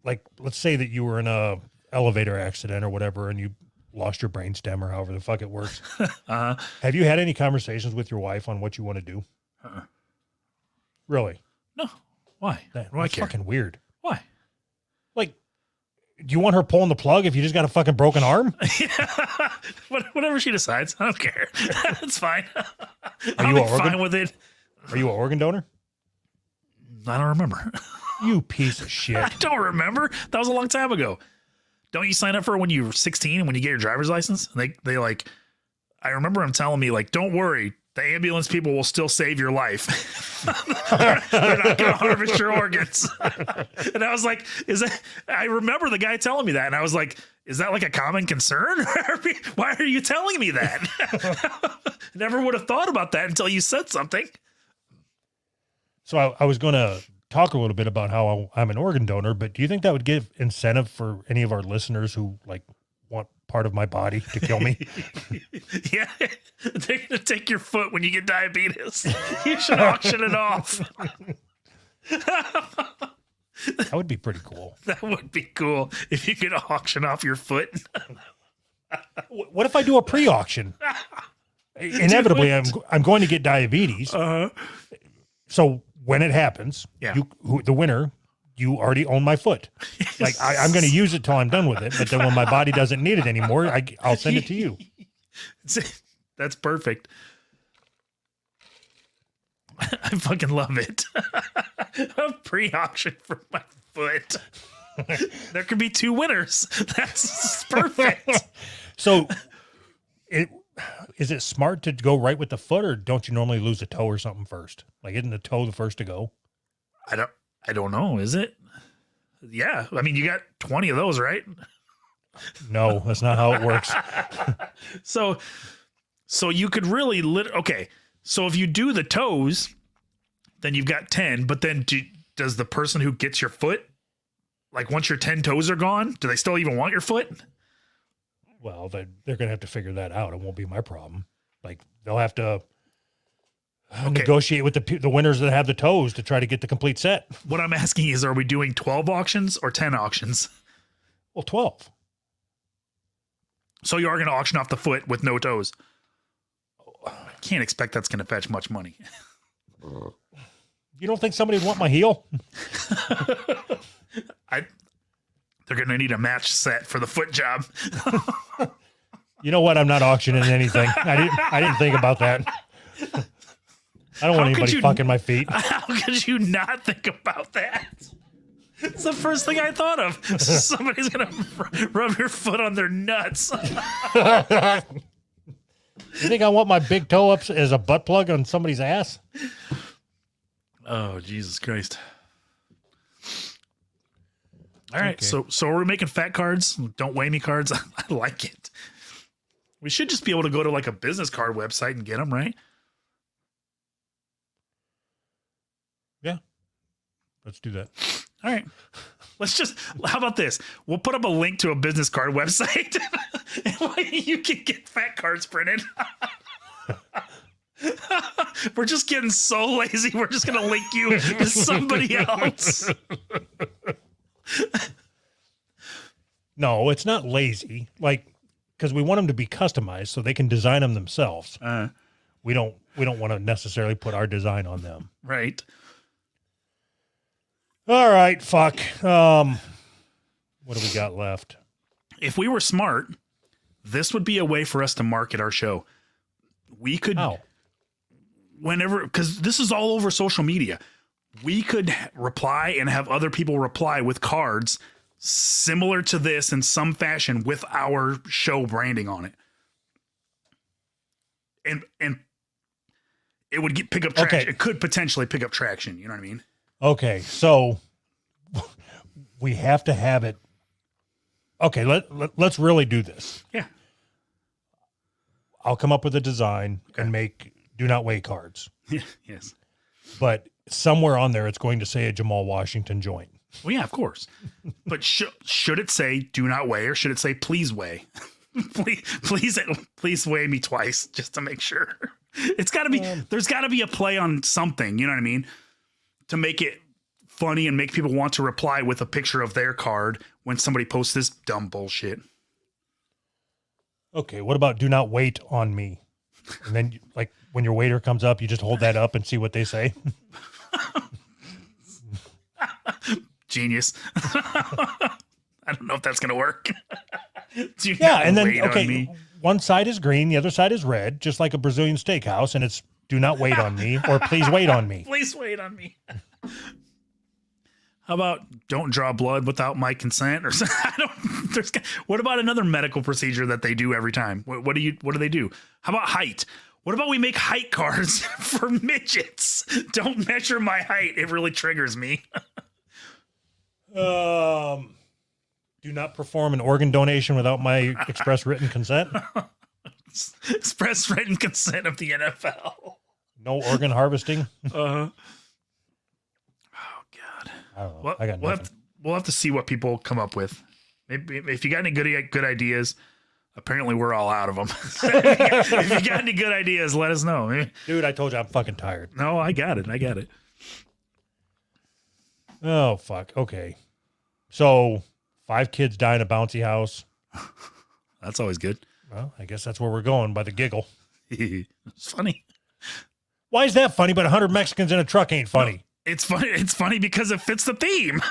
like, let's say that you were in a elevator accident or whatever, and you lost your brainstem or however the fuck it works. Have you had any conversations with your wife on what you want to do? Really? No. Why? That's fucking weird. Why? Like, do you want her pulling the plug if you just got a fucking broken arm? Yeah. Whatever she decides. I don't care. It's fine. Are you fine with it. Are you an organ donor? I don't remember. You piece of shit. I don't remember. That was a long time ago. Don't you sign up for it when you're 16 and when you get your driver's license? They like, I remember him telling me, like, don't worry, the ambulance people will still save your life. They're not going to harvest your organs. And I was like, I remember the guy telling me that. And I was like, is that like a common concern? Why are you telling me that? Never would have thought about that until you said something. So I was going to talk a little bit about how I'm an organ donor, but do you think that would give incentive for any of our listeners who like want part of my body to kill me? Yeah, they're going to take your foot when you get diabetes. You should auction it off. That would be pretty cool. That would be cool if you could auction off your foot. What if I do a pre-auction? Inevitably, I'm going to get diabetes. So when it happens, Yeah. the winner, you already own my foot. Like I'm going to use it till I'm done with it. But then when my body doesn't need it anymore, I'll send it to you. That's perfect. I fucking love it. A pre-auction for my foot. There could be 2 winners. That's perfect. So is it smart to go right with the foot, or don't you normally lose a toe or something first? Like, isn't the toe the first to go? I don't know. Is it? Yeah. I mean, you got 20 of those, right? No, that's not how it works. So you could really okay. So if you do the toes, then you've got 10, but then does the person who gets your foot, like once your 10 toes are gone, do they still even want your foot? Well, they're going to have to figure that out. It won't be my problem. Like, they'll have to negotiate with the winners that have the toes to try to get the complete set. What I'm asking is, are we doing 12 auctions or 10 auctions? Well, 12. So you are going to auction off the foot with no toes. I can't expect that's going to fetch much money. You don't think somebody would want my heel? They're going to need a match set for the foot job. You know what? I'm not auctioning anything. I didn't think about that. I don't want anybody fucking my feet. How could you not think about that? It's the first thing I thought of. Somebody's going to rub your foot on their nuts. You think I want my big toe up as a butt plug on somebody's ass? Oh, Jesus Christ. All right. Okay. So are we making fat cards? Don't weigh me cards. I like it. We should just be able to go to like a business card website and get them, right? Yeah. Let's do that. All right. How about this? We'll put up a link to a business card website and you can get fat cards printed. We're just getting so lazy. We're just going to link you to somebody else. No, it's not lazy. Like, because we want them to be customized so they can design them themselves. We don't want to necessarily put our design on them. Right. All right, fuck. What do we got left? If we were smart, this would be a way for us to market our show. We could, whenever, because this is all over social media, we could reply and have other people reply with cards similar to this in some fashion with our show branding on it. And it would pick up traction. Okay. It could potentially pick up traction. You know what I mean? Okay, so we have to have it. Okay, let's really do this. Yeah. I'll come up with a design and make do not weigh cards. Yes. But somewhere on there, it's going to say a Jamal Washington joint. Well, yeah, of course. But should it say do not weigh or should it say please weigh? please weigh me twice just to make sure. It's got to be, there's got to be a play on something, you know what I mean? To make it funny and make people want to reply with a picture of their card when somebody posts this dumb bullshit. Okay, what about do not wait on me? And then, like, when your waiter comes up, you just hold that up and see what they say. Genius. I don't know if that's going to work. And then, okay, one side is green, the other side is red, just like a Brazilian steakhouse, and it's do not wait on me or please wait on me. Please wait on me. How about don't draw blood without my consent or what about another medical procedure that they do every time? What do they do? How about height? What about we make height cards for midgets? Don't measure my height. It really triggers me. Do not perform an organ donation without my express written consent. Express written consent of the NFL. No organ harvesting. Oh God. I don't know. Well, I got nothing. we'll have to see what people come up with. Maybe if you got any good ideas. Apparently, we're all out of them. If you got any good ideas, let us know. Dude, I told you I'm fucking tired. No, I got it. Oh, fuck. Okay. So 5 kids die in a bouncy house. That's always good. Well, I guess that's where we're going by the giggle. It's funny. Why is that funny, but 100 Mexicans in a truck ain't funny? It's funny. It's funny because it fits the theme.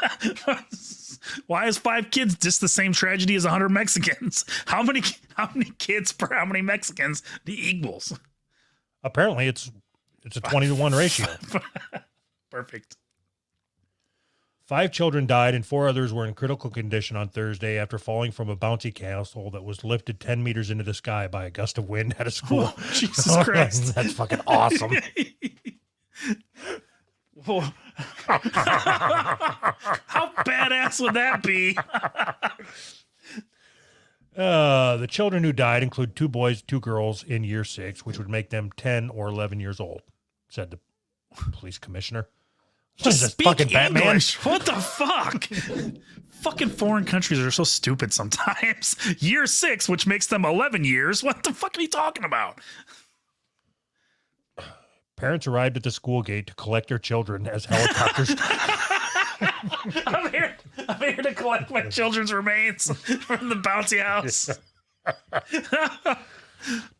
Why is 5 kids just the same tragedy as 100 Mexicans? How many kids per how many Mexicans equals? Apparently, it's a 20-to-1 ratio. Perfect. 5 children died and 4 others were in critical condition on Thursday after falling from a bouncy castle that was lifted 10 meters into the sky by a gust of wind at a school. Oh, Jesus Christ. That's fucking awesome. How badass would that be? The children who died include 2 boys, 2 girls in year 6, which would make them 10 or 11 years old, said the police commissioner. What is this, fucking Batman? English. What the fuck? Fucking foreign countries are so stupid sometimes. Year 6, which makes them 11 years. What the fuck are you talking about? Parents arrived at the school gate to collect their children as helicopters. I'm here to collect my children's remains from the bouncy house.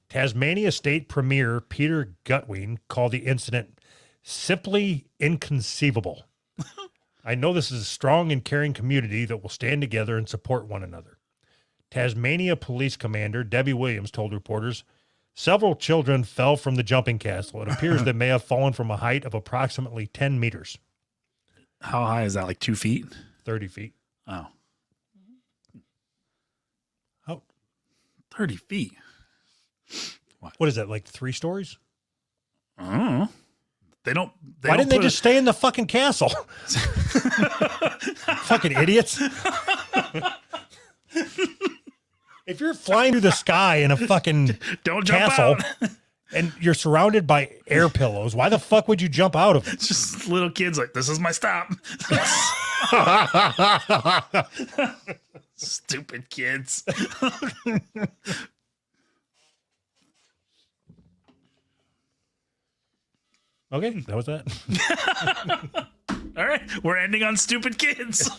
Tasmania State Premier Peter Gutwein called the incident simply inconceivable. I know this is a strong and caring community that will stand together and support one another. Tasmania Police Commander Debbie Williams told reporters, several children fell from the jumping castle. It appears they may have fallen from a height of approximately 10 meters. How high is that? Like 2 feet? 30 feet. Oh. How? 30 feet. What is that, like 3 stories? I don't know. Why didn't they just stay in the fucking castle? Fucking idiots. If you're flying through the sky in a fucking Don't jump castle out. and you're surrounded by air pillows, why the fuck would you jump out of it? It's just little kids like, this is my stop. Stupid kids. Okay, that was that. All right, we're ending on stupid kids.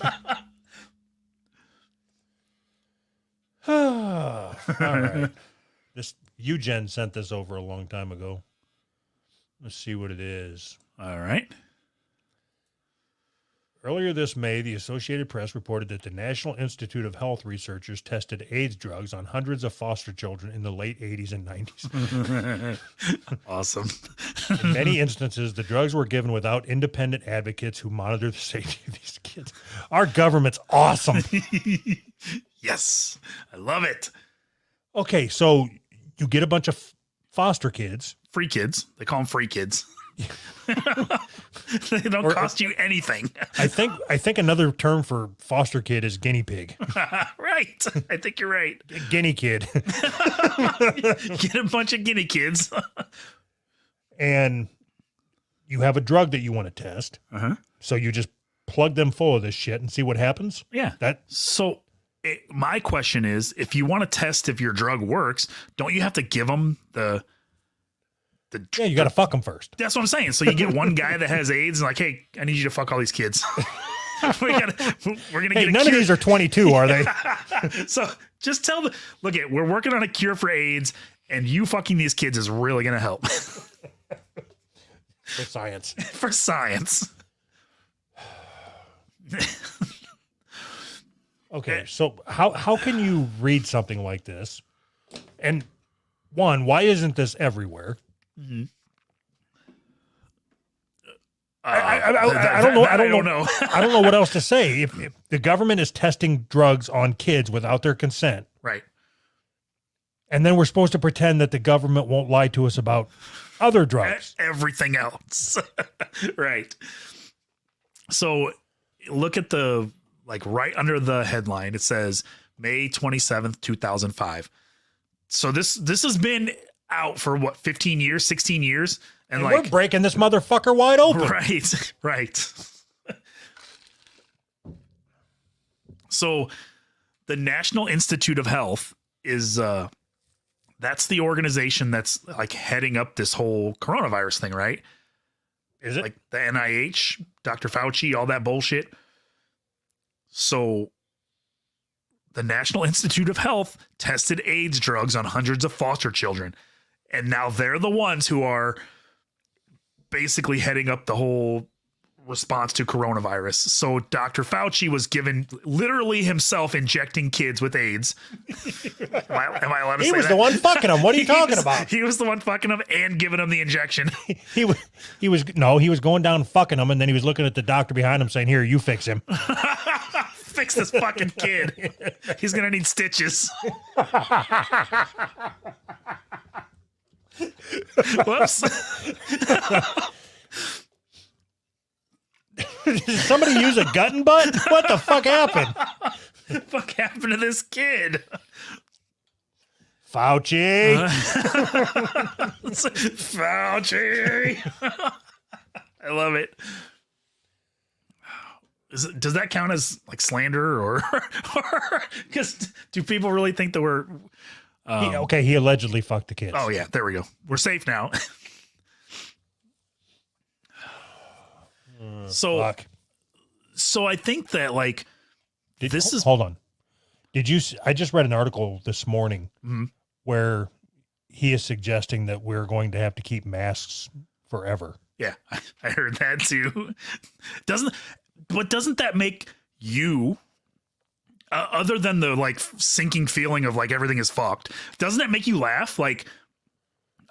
All right. This Eugen sent this over a long time ago. Let's see what it is. All right. Earlier this May, the Associated Press reported that the National Institute of Health researchers tested AIDS drugs on hundreds of foster children in the late 80s and 90s. Awesome. In many instances, the drugs were given without independent advocates who monitor the safety of these kids. Our government's awesome. Yes, I love it. Okay, so you get a bunch of foster kids. Free kids. They call them free kids. They don't cost you anything. I think another term for foster kid is guinea pig. Right. I think you're right. Guinea kid. Get a bunch of guinea kids. And you have a drug that you want to test. Uh-huh. So you just plug them full of this shit and see what happens. Yeah. So my question is, if you want to test if your drug works, don't you have to give them you got to fuck them first. That's what I'm saying. So you get one guy that has AIDS and like, hey, I need you to fuck all these kids. we're gonna get none of these are 22, are they? So just tell them, look, we're working on a cure for AIDS, and you fucking these kids is really gonna help. For science. For science. Okay, so how can you read something like this? And one, why isn't this everywhere? Mm-hmm. I don't know. I don't know. I don't know what else to say. If the government is testing drugs on kids without their consent, right, And then we're supposed to pretend that the government won't lie to us about other drugs. Everything else. Right. So look at the, like right under the headline, it says May 27th, 2005. So this has been out for what, 15 years, 16 years? And like, we're breaking this motherfucker wide open. Right. Right. So the National Institute of Health is, that's the organization that's like heading up this whole coronavirus thing, right? Is it? Like the NIH, Dr. Fauci, all that bullshit. So the National Institute of Health tested AIDS drugs on hundreds of foster children. And now they're the ones who are basically heading up the whole response to coronavirus. So Dr. Fauci was given literally himself injecting kids with AIDS. Am I allowed to say that? He was the one fucking them. What are you talking about? He was the one fucking them and giving them the injection. He was going down fucking them, and then he was looking at the doctor behind him saying, "Here, you fix him." Fix this fucking kid. He's gonna need stitches. Whoops. Did somebody use a gut and butt? What the fuck happened? What the fuck happened to this kid? Fauci. Fauci. I love it. Does that count as like slander or because do people really think that we're he allegedly fucked the kids. Oh yeah, there we go. We're safe now. Fuck. So I think that like hold on. I just read an article this morning where he is suggesting that we're going to have to keep masks forever. Yeah, I heard that too. Doesn't that make you, other than the like sinking feeling of like everything is fucked, doesn't that make you laugh? Like,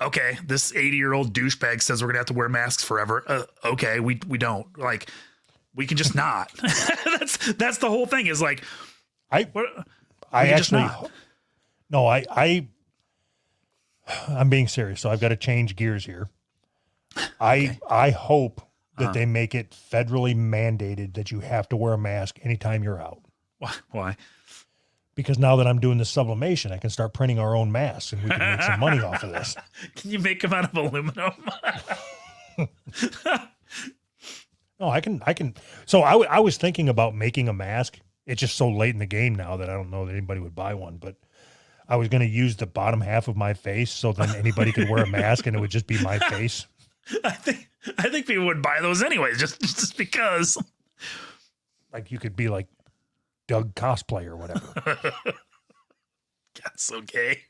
okay, this 80-year-old douchebag says we're gonna have to wear masks forever. Okay, we don't. Like, we can just not. that's the whole thing. Is like, I'm being serious. So I've got to change gears here. Okay. I hope that they make it federally mandated that you have to wear a mask anytime you're out. Why? Because now that I'm doing the sublimation, I can start printing our own masks and we can make some money off of this. Can you make them out of aluminum? No, I can. So I was thinking about making a mask. It's just so late in the game now that I don't know that anybody would buy one, but I was going to use the bottom half of my face so then anybody could wear a mask and it would just be my face. I think people would buy those anyways, just because. Like you could be like Doug cosplay or whatever. That's okay.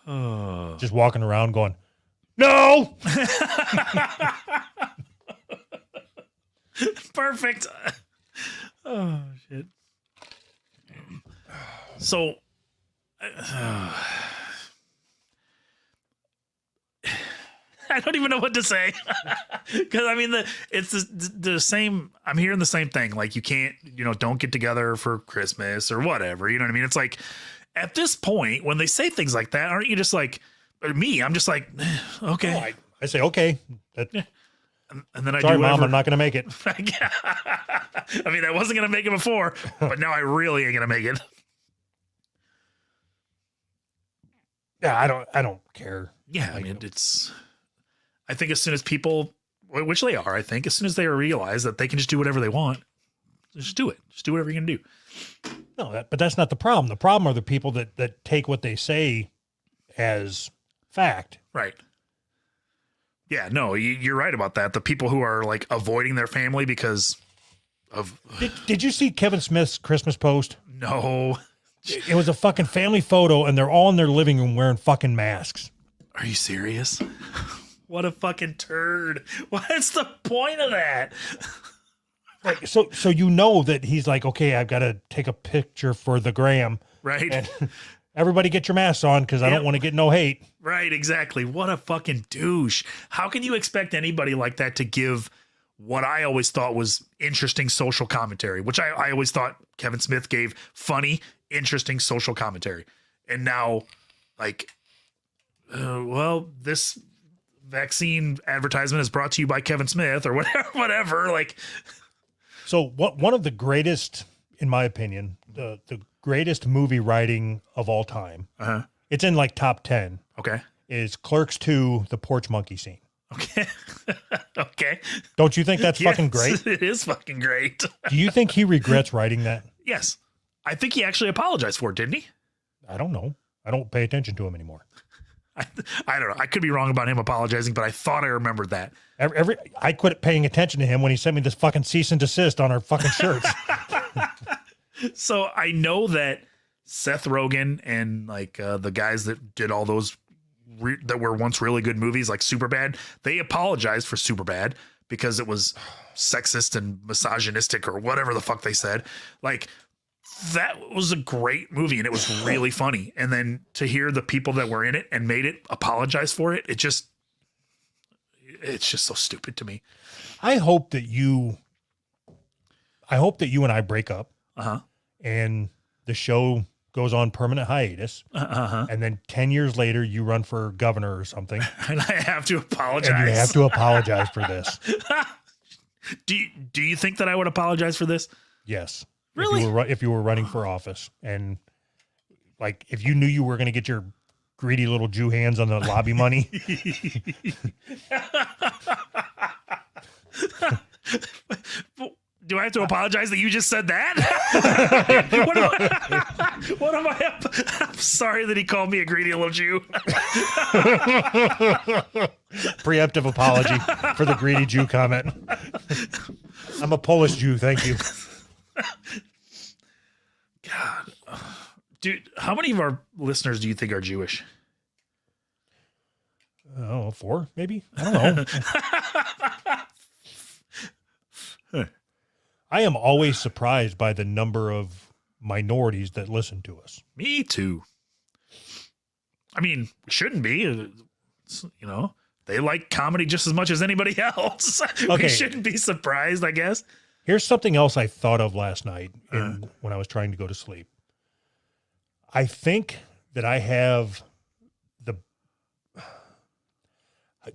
Oh. Just walking around going, no. Perfect. Oh shit. So I don't even know what to say because I mean it's the same. I'm hearing the same thing. Like you can't, don't get together for Christmas or whatever. You know what I mean? It's like at this point when they say things like that, aren't you just like me? I'm just like, okay. Oh, I say okay. And then I sorry, do Mom, I'm not going to make it. I mean, I wasn't going to make it before, but now I really ain't going to make it. Yeah, I don't care. Yeah, I mean, I think as soon as people, which they are, I think, as soon as they realize that they can just do whatever they want, just do it. Just do whatever you can do. No, but that's not the problem. The problem are the people that take what they say as fact. Right. Yeah, no, you're right about that. The people who are like avoiding their family because of. Did you see Kevin Smith's Christmas post? No. It was a fucking family photo and they're all in their living room wearing fucking masks. Are you serious? What a fucking turd. What's the point of that? Like, so that he's like, okay, I've got to take a picture for the gram. Right. And everybody get your masks on because I don't want to get no hate. Right, exactly. What a fucking douche. How can you expect anybody like that to give what I always thought was interesting social commentary, which I always thought Kevin Smith gave funny, interesting social commentary. And now, like, well, this vaccine advertisement is brought to you by Kevin Smith or whatever. Like, so one of the greatest, in my opinion, the greatest movie writing of all time. It's in like top 10. Okay. Is Clerks 2, the porch monkey scene. Okay. Okay. Don't you think that's fucking great? It is fucking great. Do you think he regrets writing that? Yes. I think he actually apologized for it, didn't he? I don't know. I don't pay attention to him anymore. I don't know. I could be wrong about him apologizing, but I thought I remembered that. I quit paying attention to him when he sent me this fucking cease and desist on our fucking shirts. So I know that Seth Rogen and like the guys that did all those that were once really good movies like Superbad, they apologized for Superbad because it was sexist and misogynistic or whatever the fuck they said. Like, that was a great movie and it was really funny. And then to hear the people that were in it and made it apologize for it, it's just so stupid to me. I hope that you and I break up and the show goes on permanent hiatus. And then 10 years later, you run for governor or something. And I have to apologize. And you have to apologize for this. Do you think that I would apologize for this? Yes. Really? If you were running for office and like, if you knew you were going to get your greedy little Jew hands on the lobby money. Do I have to apologize that you just said that? What am I? I'm sorry that he called me a greedy little Jew. Preemptive apology for the greedy Jew comment. I'm a Polish Jew. Thank you. God, dude, how many of our listeners do you think are Jewish? Oh, 4, maybe. I don't know. I am always surprised by the number of minorities that listen to us. Me too. I mean, shouldn't be. You know, they like comedy just as much as anybody else. Okay. We shouldn't be surprised, I guess. Here's something else I thought of last night when I was trying to go to sleep. I think that I have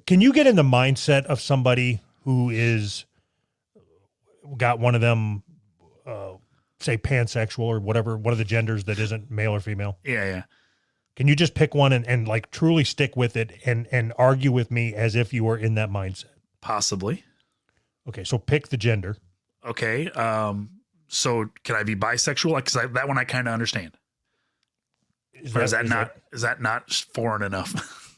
can you get in the mindset of somebody who is got one of them, say pansexual or whatever, one of the genders that isn't male or female? Yeah. Can you just pick one and like truly stick with it and argue with me as if you were in that mindset? Possibly. Okay. So pick the gender. Okay. So can I be bisexual? Because that one I kind of understand. Is that not foreign enough?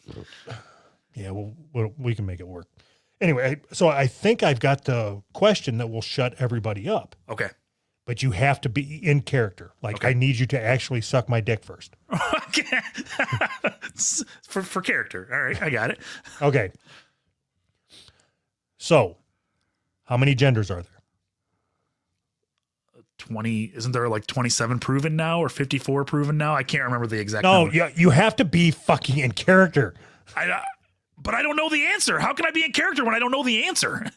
Yeah, well, we can make it work. Anyway, so I think I've got the question that will shut everybody up. Okay. But you have to be in character. Like, okay. I need you to actually suck my dick first. Okay. for character. All right, I got it. Okay. So, how many genders are there? 20. Isn't there like 27 proven now or 54 proven now? I can't remember the exact number. No, you have to be fucking in character. But I don't know the answer. How can I be in character when I don't know the answer?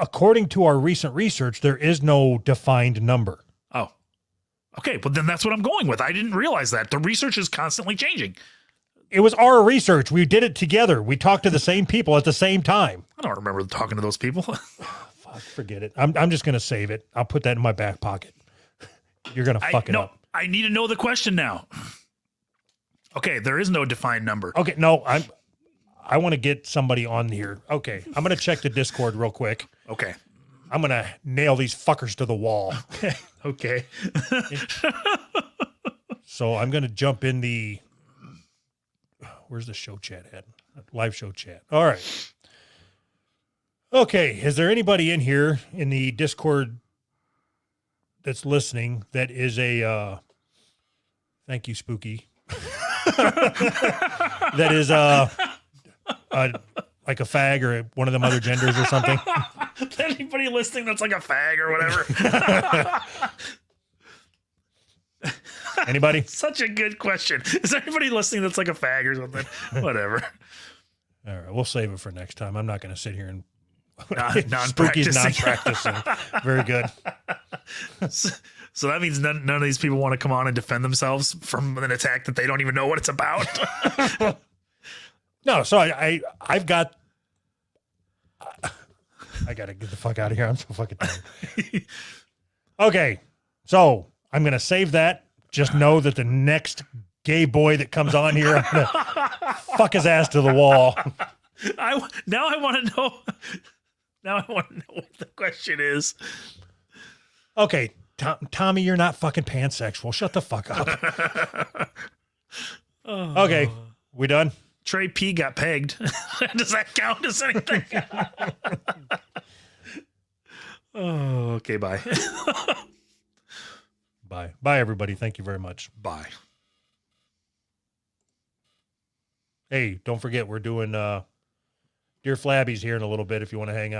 According to our recent research, there is no defined number. Oh, okay. But then that's what I'm going with. I didn't realize that. The research is constantly changing. It was our research. We did it together. We talked to the same people at the same time. I don't remember talking to those people. Fuck, forget it. I'm just going to save it. I'll put that in my back pocket. You're going to fuck it up. I need to know the question now. Okay, there is no defined number. Okay, no, I want to get somebody on here. Okay, I'm going to check the Discord real quick. Okay. I'm going to nail these fuckers to the wall. Okay. So I'm going to jump in the, where's the show chat at? Live show chat. All right. Okay, is there anybody in here in the Discord that's listening that is a, thank you, Spooky, that is like a fag or one of them other genders or something? Anybody listening that's like a fag or whatever? Anybody? Such a good question. Is there anybody listening that's like a fag or something? Whatever. All right, we'll save it for next time. I'm not going to sit here and Spooky's non-practicing. non-practicing. Very good. So that means none of these people want to come on and defend themselves from an attack that they don't even know what it's about. No, so I've got. I gotta get the fuck out of here. I'm so fucking tired. Okay, so I'm gonna save that. Just know that the next gay boy that comes on here, I'm gonna fuck his ass to the wall. Now I want to know. Now I want to know what the question is. Okay, Tommy, you're not fucking pansexual. Shut the fuck up. Okay, we done? Trey P got pegged. Does that count as anything? Oh, okay, bye. Bye. Bye, everybody. Thank you very much. Bye. Hey, don't forget, we're doing Dear Flabbies here in a little bit if you want to hang out.